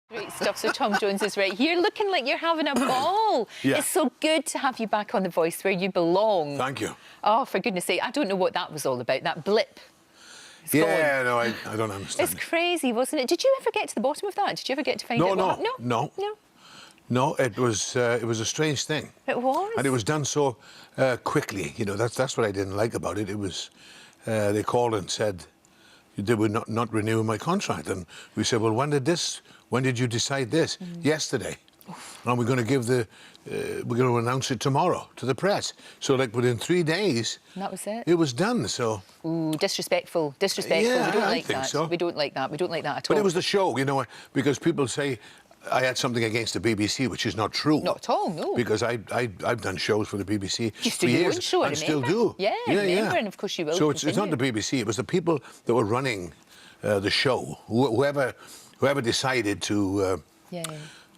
Great stuff. So Tom Jones is right here, looking like you're having a ball. Yeah. It's so good to have you back on The Voice, where you belong. Thank you. Oh, for goodness sake, I don't know what that was all about, that blip. It's Yeah, gone. no, I don't understand. It's crazy, wasn't it? Did you ever get to the bottom of that? Did you ever get to find out what happened? No. No, it was a strange thing. It was? And it was done so quickly. You know, that's what I didn't like about it. It was, they called and said they would not renew my contract. And we said, well, when did you decide this? Yesterday. And we're going to give we're going to announce it tomorrow to the press. So, like, within 3 days... And that was it? It was done, so... Ooh, disrespectful. Yeah, we don't I like think that. so. We don't like that. We don't like that at all. But it was the show, you know, because people say I had something against the BBC, which is not true. Not at all, no. Because I've done shows for the BBC Used for to do your years, own show, I and still remember. do. Yeah, I remember, and of course you will. So it's not the BBC, it was the people that were running the show, whoever decided to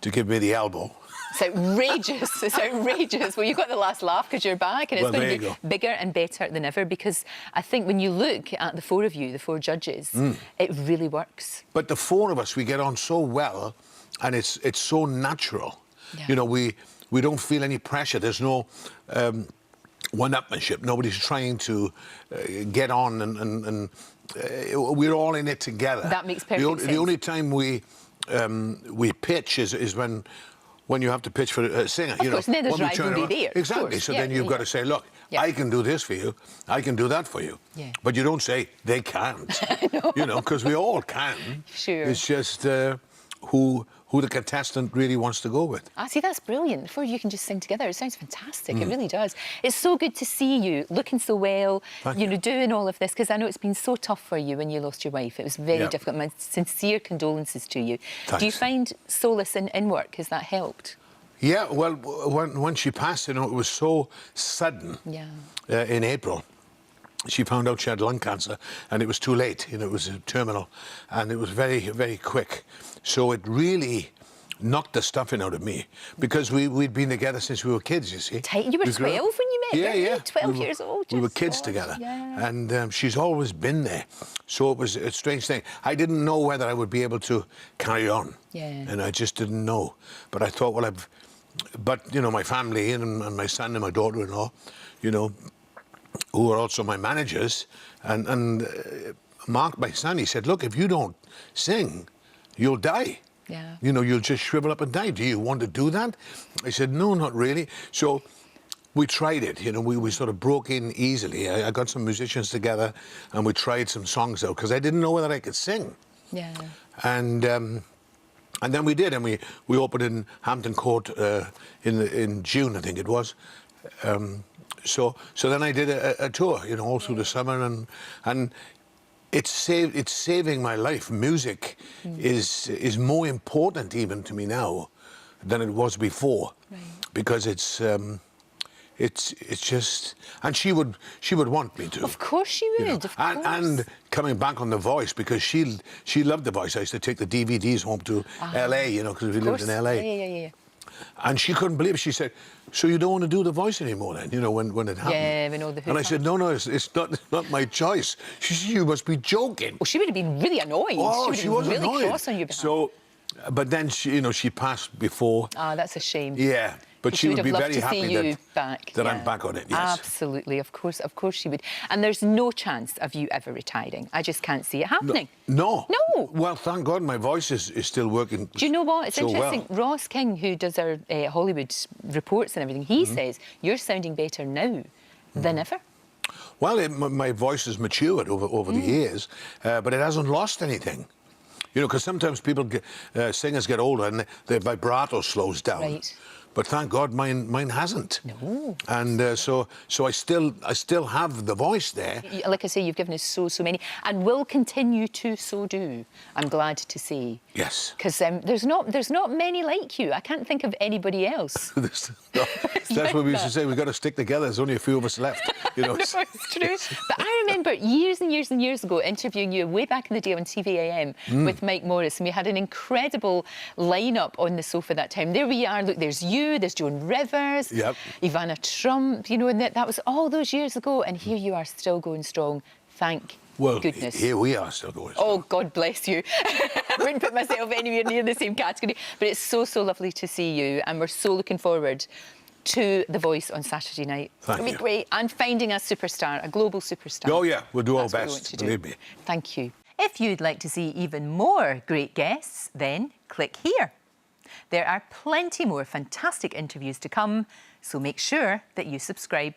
give me the elbow. It's outrageous. It's outrageous. Well, you got the last laugh because you're back, and it's going to be bigger and better than ever, because I think when you look at the four of you, the four judges, it really works. But the four of us, we get on so well, and it's so natural. Yeah. You know, we don't feel any pressure. There's no one-upmanship. Nobody's trying to get on, and we're all in it together. That makes perfect sense. The only time we pitch is when you have to pitch for a singer. Of course, and then there's rivalry there. Exactly. So then you've got to say, look, I can do this for you, I can do that for you. Yeah. But you don't say they can't. No. You know, because we all can. Sure. It's just who the contestant really wants to go with. Ah, see, that's brilliant. The four of you can just sing together. It sounds fantastic. It really does. It's so good to see you looking so well, Thank you you. know, doing all of this, because I know it's been so tough for you when you lost your wife. It was very difficult. My sincere condolences to you. Thanks. Do you find solace in work? Has that helped? Yeah, well, when she passed, you know, it was so sudden. Yeah. In April, she found out she had lung cancer, and it was too late. You know, it was terminal, and it was very, very quick. So it really knocked the stuffing out of me, because we'd been together since we were kids, you see. You were 12 when you met, yeah, weren't you? yeah. 12 years old. We were kids together. Yeah. And she's always been there. So it was a strange thing. I didn't know whether I would be able to carry on. Yeah. And I just didn't know. But I thought, well, but, you know, my family and my son and my daughter-in-law, you know, who are also my managers, and Mark, my son, he said, look, if you don't sing, you'll die. Yeah. You know, you'll just shrivel up and die. Do you want to do that? I said, no, not really. So we tried it, you know, we sort of broke in easily. I got some musicians together, and we tried some songs out, because I didn't know whether I could sing. Yeah. And then we did, and we opened in Hampton Court in June, I think it was. So then I did a tour, you know, all through the summer, and it's saving my life. Music is more important even to me now than it was before, because it's just, and she would want me to. Of course she would. You know, of course. And coming back on The Voice, because she loved The Voice. I used to take the DVDs home to LA, you know, because we lived in LA. Yeah. And she couldn't believe it. She said, so you don't want to do The Voice anymore then, you know, when it happened? Yeah, we know the. And I said, no, it's not my choice. She said, you must be joking. Well, she would have been really annoyed. Oh, she was really annoyed. cross on your behalf. So, but then she passed before. Ah, that's a shame. Yeah. But she would be very happy that I'm back on it, yes. Absolutely, of course she would. And there's no chance of you ever retiring. I just can't see it happening. No. No. Well, thank God my voice is still working. Do you know what? It's so interesting. Well. Ross King, who does our Hollywood reports and everything, he says you're sounding better now than ever. Well, my voice has matured over the years, but it hasn't lost anything. You know, because sometimes singers get older and their vibrato slows down. Right. But thank God mine hasn't. No. And so I still have the voice there. Like I say, you've given us so many, and will continue to so do. I'm glad to see. Yes. Because there's not many like you. I can't think of anybody else. That's what we used to say. We've got to stick together. There's only a few of us left. You know. No, it's true. But I remember years and years and years ago interviewing you way back in the day on TVAM with Mike Morris, and we had an incredible lineup on the sofa that time. There we are. Look, there's you, there's Joan Rivers, Ivana Trump, you know, and that was all those years ago, and here you are still going strong. Thank goodness. Here we are still going strong. Oh, God bless you. wouldn't put myself anywhere near the same category. But it's so, so lovely to see you, and we're so looking forward to The Voice on Saturday night. Thank It'll you. be great. And finding a superstar, a global superstar. Oh, yeah, we'll do our That's what we want best, to do. believe me. Thank you. If you'd like to see even more great guests, then click here. There are plenty more fantastic interviews to come, so make sure that you subscribe.